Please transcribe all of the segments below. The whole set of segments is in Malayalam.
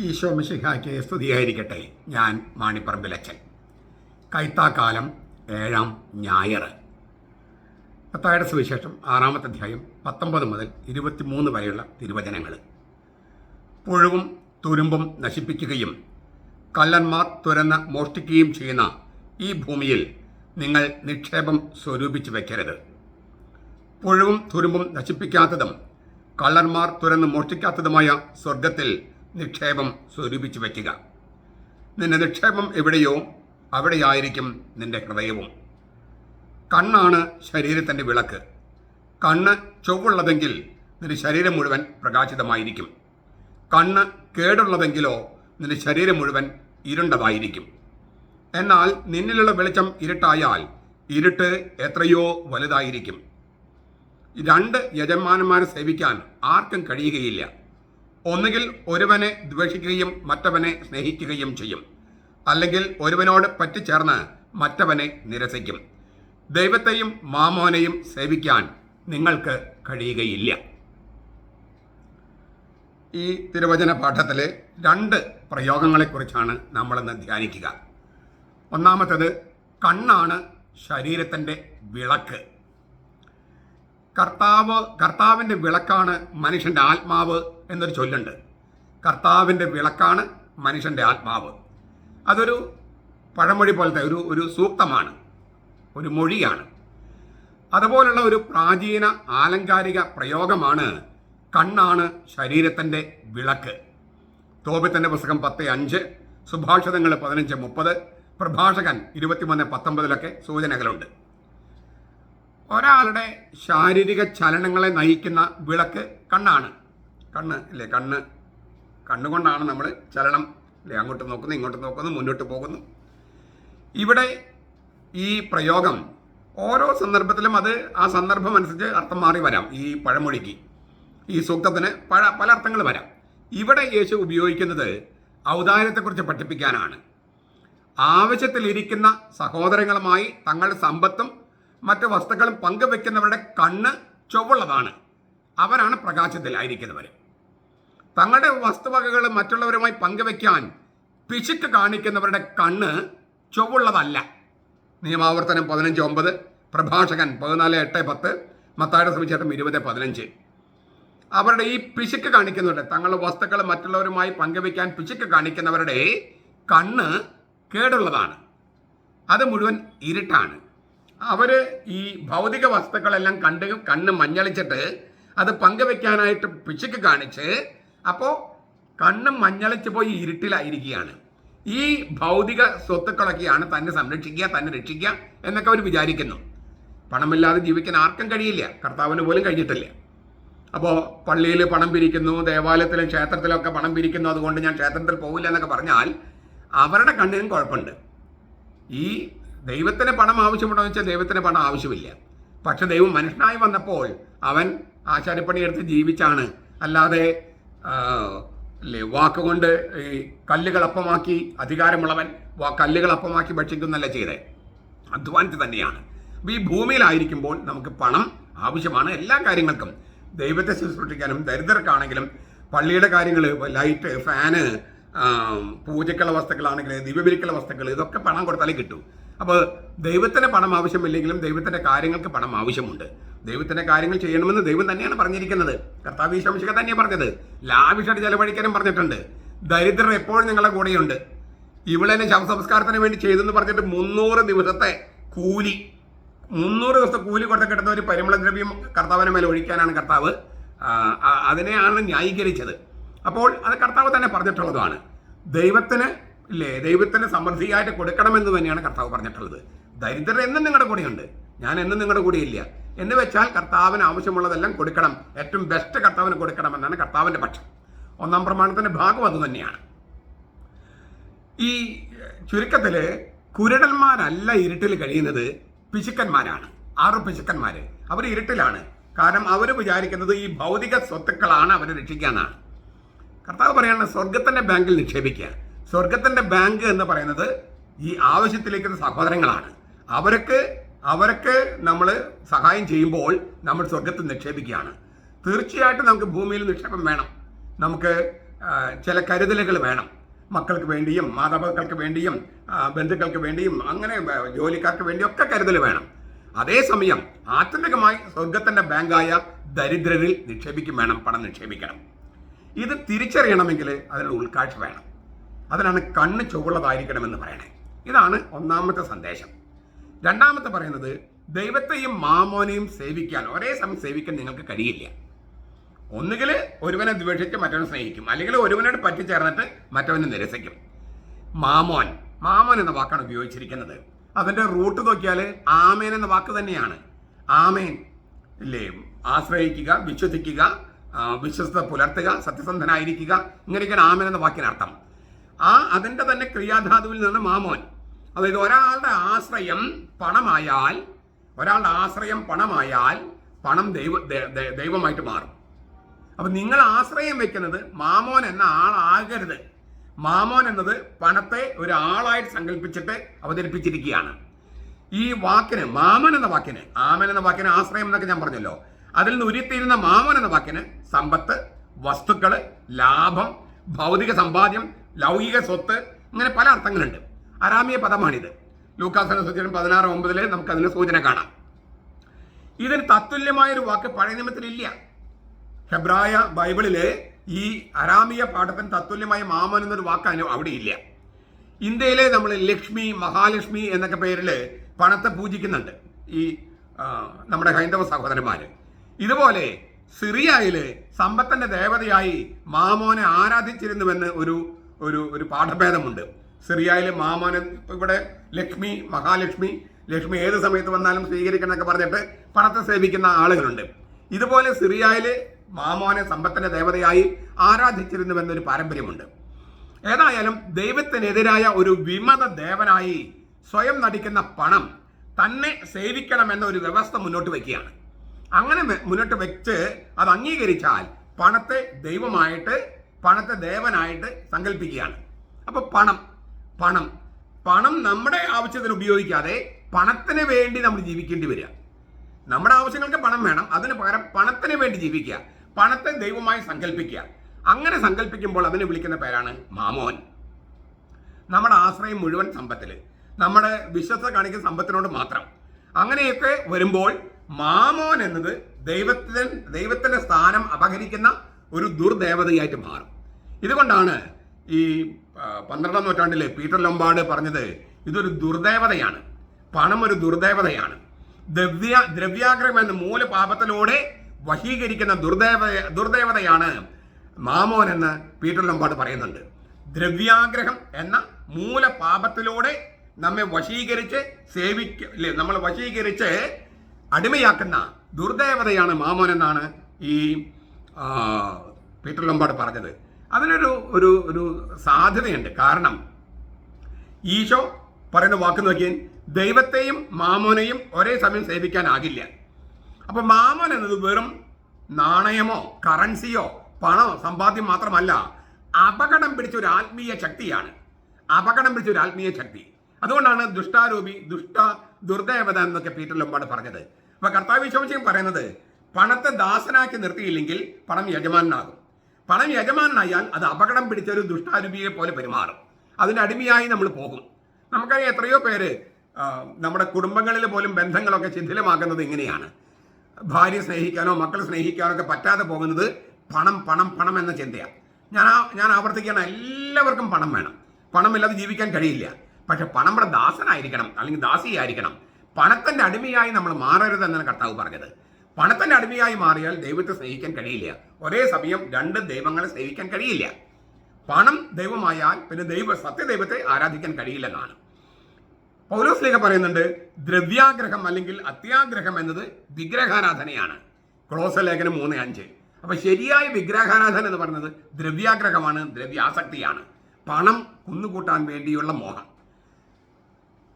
ഈശോ മിശിഹായ്ക്ക് സ്തുതിയായിരിക്കട്ടെ. ഞാൻ മാണിപ്പറമ്പിലച്ചൻ. കൈത്താക്കാലം 7-ാം ഞായർ. മത്തായിയുടെ സുവിശേഷം 6-ാമത്തെ അധ്യായം 19 മുതൽ 23 വരെയുള്ള തിരുവചനങ്ങൾ. പുഴുവും തുരുമ്പും നശിപ്പിക്കുകയും കള്ളന്മാർ തുരന്ന് മോഷ്ടിക്കുകയും ചെയ്യുന്ന ഈ ഭൂമിയിൽ നിങ്ങൾ നിക്ഷേപം സ്വരൂപിച്ചു വയ്ക്കരുത്. പുഴുവും തുരുമ്പും നശിപ്പിക്കാത്തതും കള്ളന്മാർ തുരന്ന് മോഷ്ടിക്കാത്തതുമായ സ്വർഗത്തിൽ നിക്ഷേപം സ്വരൂപിച്ചു വയ്ക്കുക. നിന്റെ നിക്ഷേപം എവിടെയോ അവിടെയായിരിക്കും നിന്റെ ഹൃദയവും. കണ്ണാണ് ശരീരത്തിൻ്റെ വിളക്ക്. കണ്ണ് ചൊവ്വുള്ളതെങ്കിൽ നിന്റെ ശരീരം മുഴുവൻ പ്രകാശിതമായിരിക്കും. കണ്ണ് കേടുള്ളതെങ്കിലോ നിന്റെ ശരീരം മുഴുവൻ ഇരുണ്ടതായിരിക്കും. എന്നാൽ നിന്നിലുള്ള വെളിച്ചം ഇരുട്ടായാൽ ഇരുട്ട് എത്രയോ വലുതായിരിക്കും. 2 യജമാനന്മാരെ സേവിക്കാൻ ആർക്കും കഴിയുകയില്ല. ഒന്നുകിൽ ഒരുവനെ ദ്വേഷിക്കുകയും മറ്റവനെ സ്നേഹിക്കുകയും ചെയ്യും, അല്ലെങ്കിൽ ഒരുവനോട് പറ്റിച്ചേർന്ന് മറ്റവനെ നിരസിക്കും. ദൈവത്തെയും മാമോനെയും സേവിക്കാൻ നിങ്ങൾക്ക് കഴിയുകയില്ല. ഈ തിരുവചന പാഠത്തിലെ 2 പ്രയോഗങ്ങളെക്കുറിച്ചാണ് നമ്മളിന്ന് ധ്യാനിക്കുക. ഒന്നാമത്തേത്, ശരീരത്തിൻ്റെ വിളക്ക്. കർത്താവിൻ്റെ വിളക്കാണ് മനുഷ്യൻ്റെ ആത്മാവ് എന്നൊരു ചൊല്ലുണ്ട്. കർത്താവിൻ്റെ വിളക്കാണ് മനുഷ്യൻ്റെ ആത്മാവ്. അതൊരു പഴമൊഴി പോലത്തെ ഒരു സൂക്തമാണ്, ഒരു മൊഴിയാണ്. അതുപോലുള്ള ഒരു പ്രാചീന ആലങ്കാരിക പ്രയോഗമാണ് കണ്ണാണ് ശരീരത്തിൻ്റെ വിളക്ക്. തോബിത്തിൻ്റെ പുസ്തകം 10:5, സുഭാഷിതങ്ങൾ 15:30, പ്രഭാഷകൻ 23:19 സൂചനകളുണ്ട്. ഒരാളുടെ ശാരീരിക ചലനങ്ങളെ നയിക്കുന്ന വിളക്ക് കണ്ണാണ്. കണ്ണുകൊണ്ടാണ് നമ്മൾ ചലനം, അങ്ങോട്ട് നോക്കുന്നു, ഇങ്ങോട്ട് നോക്കുന്നു, മുന്നോട്ട് പോകുന്നു. ഇവിടെ ഈ പ്രയോഗം ഓരോ സന്ദർഭത്തിലും അത് ആ സന്ദർഭം അനുസരിച്ച് അർത്ഥം മാറി വരാം. ഈ പഴമൊഴിക്ക്, ഈ സൂക്തത്തിന് പല അർത്ഥങ്ങൾ വരാം. ഇവിടെ യേശു ഉപയോഗിക്കുന്നത് ഔദാര്യത്തെക്കുറിച്ച് പഠിപ്പിക്കാനാണ്. ആവശ്യത്തിലിരിക്കുന്ന സഹോദരങ്ങളുമായി തങ്ങളുടെ സമ്പത്തും മറ്റ് വസ്തുക്കളും പങ്കുവെക്കുന്നവരുടെ കണ്ണ് ചൊവ്വുള്ളതാണ്. അവരാണ് പ്രകാശത്തിലായിരിക്കുന്നവർ. തങ്ങളുടെ വസ്തുവകകൾ മറ്റുള്ളവരുമായി പങ്കുവെക്കാൻ പിശുക്ക് കാണിക്കുന്നവരുടെ കണ്ണ് ചൊവ്വുള്ളതല്ല. നിയമാവർത്തനം 15:9, പ്രഭാഷകൻ 14:8-10, മത്തായിയുടെ സുവിശേഷം 20:15. അവരുടെ ഈ പിശുക്ക് കാണിക്കുന്നവരുടെ, തങ്ങളുടെ വസ്തുക്കൾ മറ്റുള്ളവരുമായി പങ്കുവെക്കാൻ പിശുക്ക് കാണിക്കുന്നവരുടെ കണ്ണ് കേടുള്ളതാണ്. അത് മുഴുവൻ ഇരുട്ടാണ്. അവർ ഈ ഭൗതിക വസ്തുക്കളെല്ലാം കണ്ണ് മഞ്ഞളിച്ചിട്ട് അത് പങ്കുവെക്കാനായിട്ട് പിശുക്ക് കാണിച്ച്, അപ്പോൾ കണ്ണ് മഞ്ഞളിച്ച് പോയി ഇരുട്ടിലായിരിക്കുകയാണ്. ഈ ഭൗതിക സ്വത്തുക്കളൊക്കെയാണ് തന്നെ സംരക്ഷിക്കുക, തന്നെ രക്ഷിക്കുക എന്നൊക്കെ അവർ വിചാരിക്കുന്നു. പണമില്ലാതെ ജീവിക്കാൻ ആർക്കും കഴിയില്ല, കർത്താവിന് പോലും കഴിഞ്ഞിട്ടില്ല. അപ്പോൾ പള്ളിയിൽ പണം പിരിക്കുന്നു, ദേവാലയത്തിലും ക്ഷേത്രത്തിലൊക്കെ പണം പിരിക്കുന്നു, അതുകൊണ്ട് ഞാൻ ക്ഷേത്രത്തിൽ പോകില്ല എന്നൊക്കെ പറഞ്ഞാൽ അവരുടെ കണ്ണിനും കുഴപ്പമുണ്ട്. ഈ ദൈവത്തിന് പണം ആവശ്യമുണ്ടോ എന്ന് വെച്ചാൽ ദൈവത്തിന് പണം ആവശ്യമില്ല. പക്ഷെ ദൈവം മനുഷ്യനായി വന്നപ്പോൾ അവൻ ആശാരിപ്പണിയെടുത്ത് ജീവിച്ചാണ്. അല്ലാതെ വാക്കുകൊണ്ട് ഈ കല്ലുകൾ അപ്പമാക്കി, അധികാരമുള്ളവൻ കല്ലുകൾ അപ്പമാക്കി ഭക്ഷിക്കുന്നല്ല ചെയ്തേ, അധ്വാനിച്ച് തന്നെയാണ്. അപ്പോൾ ഈ ഭൂമിയിലായിരിക്കുമ്പോൾ നമുക്ക് പണം ആവശ്യമാണ് എല്ലാ കാര്യങ്ങൾക്കും. ദൈവത്തെ ശുശ്രൂഷിക്കാനും, ദരിദ്രർക്കാണെങ്കിലും, പള്ളിയുടെ കാര്യങ്ങൾ, ലൈറ്റ്, ഫാന്, പൂജക്കുള്ള വസ്തുക്കളാണെങ്കിൽ, ദിവ്യബലിക്കുള്ള വസ്തുക്കൾ, ഇതൊക്കെ പണം കൊടുത്താലേ കിട്ടൂ. അപ്പോൾ ദൈവത്തിന് പണം ആവശ്യമില്ലെങ്കിലും ദൈവത്തിൻ്റെ കാര്യങ്ങൾക്ക് പണം ആവശ്യമുണ്ട്. ദൈവത്തിൻ്റെ കാര്യങ്ങൾ ചെയ്യണമെന്ന് ദൈവം തന്നെയാണ് പറഞ്ഞിരിക്കുന്നത്. കർത്താവ് ഈശോ മിശിഹാ തന്നെയാണ് പറഞ്ഞത്. ലാവിഷായിട്ട് ചെലവഴിക്കാനും പറഞ്ഞിട്ടുണ്ട്. ദരിദ്രർ എപ്പോഴും നിങ്ങളുടെ കൂടെയുണ്ട്. ഇവിടെ ശവസംസ്കാരത്തിന് വേണ്ടി ചെയ്തെന്ന് പറഞ്ഞിട്ട് 300 ദിവസത്തെ കൂലി, 300 ദിവസത്തെ കൂലി കൊടുത്ത് കിട്ടുന്ന ഒരു പരിമളദ്രവ്യം കർത്താവിന് മേലെ ഒഴിക്കാനാണ് കർത്താവ് അതിനെയാണ് ന്യായീകരിച്ചത്. അപ്പോൾ അത് കർത്താവ് തന്നെ പറഞ്ഞിട്ടുള്ളതാണ്. ദൈവത്തിന് സമൃദ്ധിയായിട്ട് കൊടുക്കണമെന്ന് തന്നെയാണ് കർത്താവ് പറഞ്ഞിട്ടുള്ളത്. ദരിദ്രർ എന്നും നിങ്ങളുടെ കൂടെയുണ്ട്, ഞാൻ എന്നും നിങ്ങളുടെ കൂടെയില്ല എന്ന് വെച്ചാൽ കർത്താവിന് ആവശ്യമുള്ളതെല്ലാം കൊടുക്കണം, ഏറ്റവും ബെസ്റ്റ് കർത്താവിന് കൊടുക്കണമെന്നാണ് കർത്താവിൻ്റെ പക്ഷം. 1-ാം പ്രമാണത്തിൻ്റെ ഭാഗം അത് തന്നെയാണ്. ഈ ചുരുക്കത്തിൽ കുരുടന്മാരല്ല ഇരുട്ടിൽ കഴിയുന്നത്, പിശുക്കന്മാരാണ്. 6 പിശുക്കന്മാർ അവർ ഇരുട്ടിലാണ്. കാരണം അവർ വിചാരിക്കുന്നത് ഈ ഭൗതിക സ്വത്തുക്കളാണ് അവരെ രക്ഷിക്കാനാണ്. കർത്താവ് പറയാണ് സ്വർഗത്തിൻ്റെ ബാങ്കിൽ നിക്ഷേപിക്കുക. സ്വർഗത്തിൻ്റെ ബാങ്ക് എന്ന് പറയുന്നത് ഈ ആവശ്യത്തിലേക്കുന്ന സഹോദരങ്ങളാണ്. അവർക്ക് നമ്മൾ സഹായം ചെയ്യുമ്പോൾ നമ്മൾ സ്വർഗത്തിൽ നിക്ഷേപിക്കുകയാണ്. തീർച്ചയായിട്ടും നമുക്ക് ഭൂമിയിൽ നിക്ഷേപം വേണം. നമുക്ക് ചില കരുതലുകൾ വേണം. മക്കൾക്ക് വേണ്ടിയും മാതാപിതാക്കൾക്ക് വേണ്ടിയും ബന്ധുക്കൾക്ക് വേണ്ടിയും അങ്ങനെ ജോലിക്കാർക്ക് വേണ്ടിയും ഒക്കെ കരുതൽ വേണം. അതേസമയം ആത്യന്തികമായി സ്വർഗത്തിൻ്റെ ബാങ്കായ ദരിദ്രരിൽ നിക്ഷേപിക്കും വേണം, പണം നിക്ഷേപിക്കണം. ഇത് തിരിച്ചറിയണമെങ്കിൽ അതിനുള്ള ഉൾക്കാഴ്ച വേണം. അതിനാണ് കണ്ണ് ചുവള്ളതായിരിക്കണമെന്ന് പറയണേ. ഇതാണ് ഒന്നാമത്തെ സന്ദേശം. രണ്ടാമത്തെ പറയുന്നത്, ദൈവത്തെയും മാമോനെയും സേവിക്കാൻ ഒരേ സമയം സേവിക്കാൻ നിങ്ങൾക്ക് കഴിയില്ല. ഒന്നുകിൽ ഒരുവനെ ദ്വേഷിച്ച് മറ്റവനെ സ്നേഹിക്കും, അല്ലെങ്കിൽ ഒരുവനോട് പറ്റിച്ചേർന്നിട്ട് മറ്റവനെ നിരസിക്കും. മാമോൻ എന്ന വാക്കാണ് ഉപയോഗിച്ചിരിക്കുന്നത്. അതിൻ്റെ റൂട്ട് നോക്കിയാൽ ആമേൻ എന്ന വാക്ക് തന്നെയാണ്. ആമേൻ ഇല്ലേ, ആശ്രയിക്കുക, വിശ്വസിക്കുക, വിശ്വസ്ത പുലർത്തുക, സത്യസന്ധനായിരിക്കുക, ഇങ്ങനെയൊക്കെയാണ് ആമേൻ എന്ന വാക്കിനർത്ഥം. അതിൻ്റെ തന്നെ ക്രിയാധാതുവിൽ നിന്ന് മാമോൻ. അതായത് ഒരാളുടെ ആശ്രയം പണമായാൽ പണം ദൈവമായിട്ട് മാറും. അപ്പം നിങ്ങൾ ആശ്രയം വെക്കുന്നത് മാമോൻ എന്ന ആളാകരുത്. മാമോൻ എന്നത് പണത്തെ ഒരാളായിട്ട് സങ്കല്പിച്ചിട്ട് അവതരിപ്പിച്ചിരിക്കുകയാണ്. ഈ വാക്കിന് മാമൻ എന്ന വാക്കിന്, ആമൻ എന്ന വാക്കിന് ആശ്രയം എന്നൊക്കെ ഞാൻ പറഞ്ഞല്ലോ, അതിൽ നിന്ന് ഉരുത്തിയിരുന്ന മാമൻ എന്ന വാക്കിന് സമ്പത്ത്, വസ്തുക്കൾ, ലാഭം, ഭൗതിക സമ്പാദ്യം, ലൗകിക സ്വത്ത്, ഇങ്ങനെ പല അർത്ഥങ്ങളുണ്ട്. അരാമിയ പദമാണിത്. ലൂക്കാസ് സുവിശേഷം 16:9 നമുക്കതിന് സൂചന കാണാം. ഇതിന് തത്തുല്യമായൊരു വാക്ക് പഴയ നിയമത്തിലില്ല. ഹെബ്രായ ബൈബിളില് ഈ അരാമിയ പാഠത്തിന് തത്തുല്യമായ മാമൻ എന്നൊരു വാക്ക് അവിടെ ഇല്ല. ഇന്ത്യയിലെ നമ്മൾ ലക്ഷ്മി, മഹാലക്ഷ്മി എന്നൊക്കെ പേരിൽ പണത്തെ പൂജിക്കുന്നുണ്ട് ഈ നമ്മുടെ ഹൈന്ദവ സഹോദരന്മാര്. ഇതുപോലെ സിറിയയില് സമ്പത്തിന്റെ ദേവതയായി മാമോനെ ആരാധിച്ചിരുന്നുവെന്ന് ഒരു പാഠഭേദമുണ്ട്. സിറിയയില് മാമോനെ, ഇവിടെ ലക്ഷ്മി, മഹാലക്ഷ്മി, ലക്ഷ്മി ഏത് സമയത്ത് വന്നാലും സ്വീകരിക്കണം എന്നൊക്കെ പറഞ്ഞിട്ട് പണത്തെ സേവിക്കുന്ന ആളുകളുണ്ട്. ഇതുപോലെ സിറിയയില് മാമോനെ സമ്പത്തിന്റെ ദേവതയായി ആരാധിച്ചിരുന്നുവെന്നൊരു പാരമ്പര്യമുണ്ട്. ഏതായാലും ദൈവത്തിനെതിരായ ഒരു വിമത ദേവനായി സ്വയം നടിക്കുന്ന പണം തന്നെ സേവിക്കണമെന്ന ഒരു വ്യവസ്ഥ മുന്നോട്ട് വയ്ക്കുകയാണ്. അങ്ങനെ മുന്നോട്ട് വെച്ച് അത് അംഗീകരിച്ചാൽ പണത്തെ ദൈവമായിട്ട്, പണത്തെ ദേവനായിട്ട് സങ്കല്പിക്കുകയാണ്. അപ്പൊ പണം നമ്മുടെ ആവശ്യത്തിന് ഉപയോഗിക്കാതെ പണത്തിന് വേണ്ടി നമ്മൾ ജീവിക്കേണ്ടി വരിക. നമ്മുടെ ആവശ്യങ്ങൾക്ക് പണം വേണം, അതിന് പകരം പണത്തിന് വേണ്ടി ജീവിക്കുക, പണത്തെ ദൈവമായി സങ്കല്പിക്കുക. അങ്ങനെ സങ്കല്പിക്കുമ്പോൾ അതിനെ വിളിക്കുന്ന പേരാണ് മാമോൻ. നമ്മുടെ ആശ്രയം മുഴുവൻ സമ്പത്തിൽ, നമ്മുടെ വിശ്വസ്ത കാണിക്കുന്ന സമ്പത്തിനോട് മാത്രം. അങ്ങനെയൊക്കെ വരുമ്പോൾ മാമോൻ എന്നത് ദൈവത്തിന്റെ സ്ഥാനം അപഹരിക്കുന്ന ഒരു ദുർദേവതയായിട്ട് മാറും. ഇതുകൊണ്ടാണ് ഈ 12ാം നൂറ്റാണ്ടിലെ പീറ്റർ ലൊംബാർഡ് പറഞ്ഞത് ഇതൊരു ദുർദേവതയാണ്, പണം ഒരു ദുർദേവതയാണ്. ദ്രവ്യാഗ്രഹം എന്ന മൂലപാപത്തിലൂടെ വശീകരിക്കുന്ന ദുർദേവതയാണ് മാമോൻ എന്ന് പീറ്റർ ലൊംബാർഡ് പറയുന്നുണ്ട്. ദ്രവ്യാഗ്രഹം എന്ന മൂലപാപത്തിലൂടെ നമ്മെ വശീകരിച്ച് നമ്മൾ വശീകരിച്ച് അടിമയാക്കുന്ന ദുർദേവതയാണ് മാമോൻ എന്നാണ് ഈ പീറ്റർ ലൊംബാർഡ് പറഞ്ഞത്. അതിനൊരു ഒരു സാധ്യതയുണ്ട്. കാരണം ഈശോ പറയുന്ന വാക്ക് നോക്കിയാൽ ദൈവത്തെയും മാമോനെയും ഒരേ സമയം സേവിക്കാനാകില്ല. അപ്പൊ മാമോൻ എന്നത് വെറും നാണയമോ കറൻസിയോ പണമോ സമ്പാദ്യം മാത്രമല്ല, അപകടം പിടിച്ച ഒരു ആത്മീയ ശക്തിയാണ്. അതുകൊണ്ടാണ് ദുർദേവത എന്നൊക്കെ പീറ്റർ ലൊംബാർഡ് പറഞ്ഞത്. അപ്പൊ കർത്താവ് ഈശോ പറയുന്നത് പണത്തെ ദാസനാക്കി നിർത്തിയില്ലെങ്കിൽ പണം യജമാനാകും. പണം യജമാനായാൽ അത് അപകടം പിടിച്ച ഒരു ദുഷ്ടാരൂപിയെ പോലെ പെരുമാറും. അതിന്റെ അടിമയായി നമ്മൾ പോകും. നമുക്കറിയാം എത്രയോ പേര് നമ്മുടെ കുടുംബങ്ങളിൽ പോലും ബന്ധങ്ങളൊക്കെ ശിഥിലമാക്കുന്നത് ഇങ്ങനെയാണ്. ഭാര്യ സ്നേഹിക്കാനോ മക്കൾ സ്നേഹിക്കാനോ ഒക്കെ പറ്റാതെ പോകുന്നത് പണം എന്ന ചിന്തയാണ്. ഞാൻ ആവർത്തിക്കുകയാണ്, എല്ലാവർക്കും പണം വേണം, പണമില്ലാതെ ജീവിക്കാൻ കഴിയില്ല. പക്ഷെ പണം നമ്മുടെ ദാസനായിരിക്കണം, അല്ലെങ്കിൽ ദാസിയായിരിക്കണം. പണത്തിന്റെ അടിമയായി നമ്മൾ മാറരുത് എന്നാണ് കർത്താവ് പറഞ്ഞത്. പണത്തിന്റെ അടിമയായി മാറിയാൽ ദൈവത്തെ സ്നേഹിക്കാൻ കഴിയില്ല. ഒരേ സമയം രണ്ട് ദൈവങ്ങളെ സ്നേഹിക്കാൻ കഴിയില്ല. പണം ദൈവമായാൽ പിന്നെ സത്യദൈവത്തെ ആരാധിക്കാൻ കഴിയില്ലെന്നാണ്. പൗലോസ് ലേഖ പറയുന്നുണ്ട്, ദ്രവ്യാഗ്രഹം അല്ലെങ്കിൽ അത്യാഗ്രഹം എന്നത് വിഗ്രഹാരാധനയാണ്. കൊളോസ്യ ലേഖനം 3:5. അപ്പൊ ശരിയായ വിഗ്രഹാരാധന എന്ന് പറയുന്നത് ദ്രവ്യാഗ്രഹമാണ്, ദ്രവ്യാസക്തിയാണ്, പണം കുന്നുകൂട്ടാൻ വേണ്ടിയുള്ള മോഹം.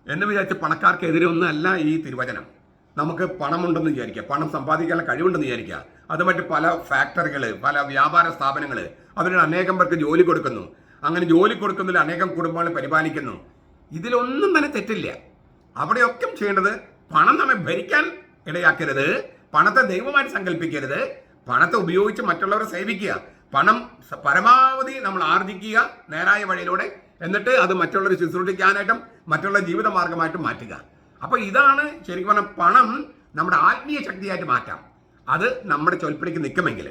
എന്ന് വിചാരിച്ച് പണക്കാർക്കെതിരെ ഒന്നല്ല ഈ തിരുവചനം. നമുക്ക് പണമുണ്ടെന്ന് വിചാരിക്കുക, പണം സമ്പാദിക്കാനുള്ള കഴിവുണ്ടെന്ന് വിചാരിക്കുക, അതുമായിട്ട് പല ഫാക്ടറികൾ, പല വ്യാപാര സ്ഥാപനങ്ങൾ, അതിന് അനേകം പേർക്ക് ജോലി കൊടുക്കുന്നു. അങ്ങനെ ജോലി കൊടുക്കുന്നതിൽ അനേകം കുടുംബങ്ങളെ പരിപാലിക്കുന്നു. ഇതിലൊന്നും തന്നെ തെറ്റില്ല. അവിടെയൊക്കെ ചെയ്യേണ്ടത് പണം നമ്മെ ഭരിക്കാൻ ഇടയാക്കരുത്, പണത്തെ ദൈവമായിട്ട് സങ്കല്പിക്കരുത്, പണത്തെ ഉപയോഗിച്ച് മറ്റുള്ളവരെ സേവിക്കുക, പണം പരമാവധി നമ്മൾ ആർജിക്കുക നേരായ വഴിയിലൂടെ, എന്നിട്ട് അത് മറ്റുള്ളവർ ശുശ്രൂഷിക്കാനായിട്ടും മറ്റുള്ള ജീവിത മാർഗമായിട്ടും മാറ്റുക. അപ്പോൾ ഇതാണ് ശരിക്കും പറഞ്ഞാൽ പണം നമ്മുടെ ആത്മീയ ശക്തിയായിട്ട് മാറ്റാം. അത് നമ്മുടെ ചൊൽപ്പടിക്ക് നിൽക്കുമെങ്കിൽ,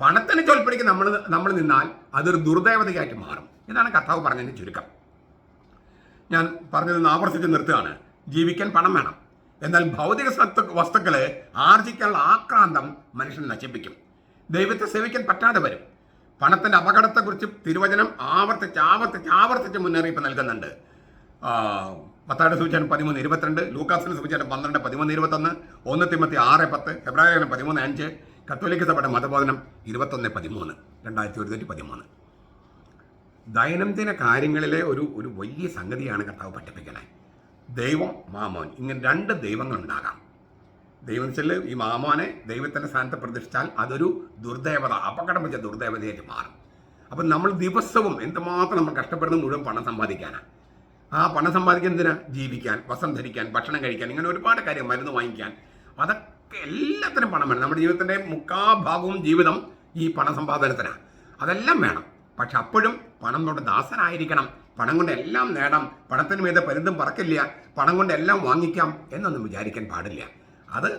പണത്തിന് ചൊൽപ്പടിക്ക് നമ്മൾ നിന്നാൽ അതൊരു ദുർദേവതയായിട്ട് മാറും. ഇതാണ് കർത്താവ് പറഞ്ഞതിൻ്റെ ചുരുക്കം. ഞാൻ പറഞ്ഞത് ആവർത്തിച്ച് നിർത്തുകയാണ്. ജീവിക്കാൻ പണം വേണം, എന്നാൽ ഭൗതിക വസ്തുക്കളെ ആർജിക്കാനുള്ള ആക്രാന്തം മനുഷ്യനെ നശിപ്പിക്കും. ദൈവത്തെ സേവിക്കാൻ പറ്റാതെ വരും. പണത്തിൻ്റെ അപകടത്തെക്കുറിച്ച് തിരുവചനം ആവർത്തിച്ച് മുന്നറിയിപ്പ് നൽകുന്നുണ്ട്. മത്തായിയുടെ സുവിശേഷം 13:22, ലൂക്കാസിന്റെ സുവിശേഷം 12:13-21, 1 തിമോത്തി 6:10, ഹെബ്രായർ 13:5, കത്തോലിക്ക സഭയുടെ മതബോധനം 21:13, 2013. ദൈനംദിന കാര്യങ്ങളിലെ ഒരു വലിയ സംഗതിയാണ് കർത്താവ് പഠിപ്പിക്കുന്നത്. ദൈവം, മാമോൻ, ഇങ്ങനെ 2 ദൈവങ്ങളുണ്ടാകാം. ദൈവം വെച്ചാൽ ഈ മാമോനെ ദൈവത്തിൻ്റെ സ്ഥാനത്ത് പ്രതിഷ്ഠിച്ചാൽ അതൊരു ദുർദേവത, അപകടം വെച്ച ദുർദേവതയായിട്ട് മാറും. അപ്പം നമ്മൾ ദിവസവും എന്തുമാത്രം നമ്മൾ കഷ്ടപ്പെടുന്നത് മുഴുവൻ പണം സമ്പാദിക്കാനാണ്. ആ പണം സമ്പാദിക്കാൻ എന്തിനാ? ജീവിക്കാൻ, വസ്ത്രം ധരിക്കാൻ, ഭക്ഷണം കഴിക്കാൻ, ഇങ്ങനെ ഒരുപാട് കാര്യം, മരുന്ന് വാങ്ങിക്കാൻ, അതൊക്കെ എല്ലാത്തിനും പണം വേണം. നമ്മുടെ ജീവിതത്തിൻ്റെ മുക്കാഭാഗവും ജീവിതം ഈ പണസമ്പാദനത്തിനാണ്. അതെല്ലാം വേണം. പക്ഷെ അപ്പോഴും പണം കൊണ്ട് ദാസനായിരിക്കണം. പണം കൊണ്ട് എല്ലാം നേടാം, പണത്തിന് മീതെ പരുന്തും പറക്കില്ല, പണം കൊണ്ട് എല്ലാം വാങ്ങിക്കാം എന്നൊന്നും വിചാരിക്കാൻ പാടില്ല. അത്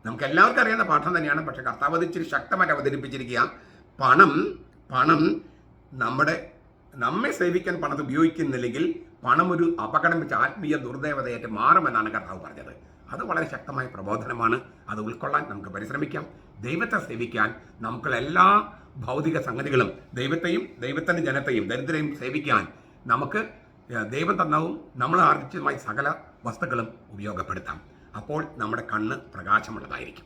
നമുക്ക് എല്ലാവർക്കും അറിയുന്ന പാഠം തന്നെയാണ്. പക്ഷെ കർത്താവ് അത് ഇച്ചിരി ശക്തമായിട്ട് അവതരിപ്പിച്ചിരിക്കുക. പണം നമ്മെ സേവിക്കാൻ പണത്ത് ഉപയോഗിക്കുന്നില്ലെങ്കിൽ പണം ഒരു അപകടം വെച്ച് ആത്മീയ ദുർദേവതയായിട്ട് മാറുമെന്നാണ് കർത്താവ് പറഞ്ഞത്. അത് വളരെ ശക്തമായ പ്രബോധനമാണ്. അത് ഉൾക്കൊള്ളാൻ നമുക്ക് പരിശ്രമിക്കാം. ദൈവത്തെ സേവിക്കാൻ നമുക്കുള്ള എല്ലാ ഭൗതിക സംഗതികളും, ദൈവത്തെയും ദൈവത്തിൻ്റെ ജനത്തെയും ദരിദ്രരെയും സേവിക്കാൻ നമുക്ക് ദൈവം തന്നവും നമ്മൾ ആർജിച്ചതുമായ സകല വസ്തുക്കളും ഉപയോഗപ്പെടുത്താം. അപ്പോൾ നമ്മുടെ കണ്ണ് പ്രകാശമുള്ളതായിരിക്കും.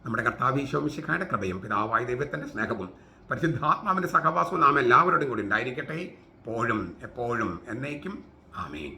നമ്മുടെ കർത്താവ് ഈശോ മിശിഹായുടെ കൃപയും പിതാവായ ദൈവത്തിൻ്റെ സ്നേഹവും പരിശുദ്ധാത്മാവിൻ്റെ സഹവാസവും നാം എല്ലാവരോടും കൂടി ഉണ്ടായിരിക്കട്ടെ, എപ്പോഴും എന്നേക്കും. ആമേൻ.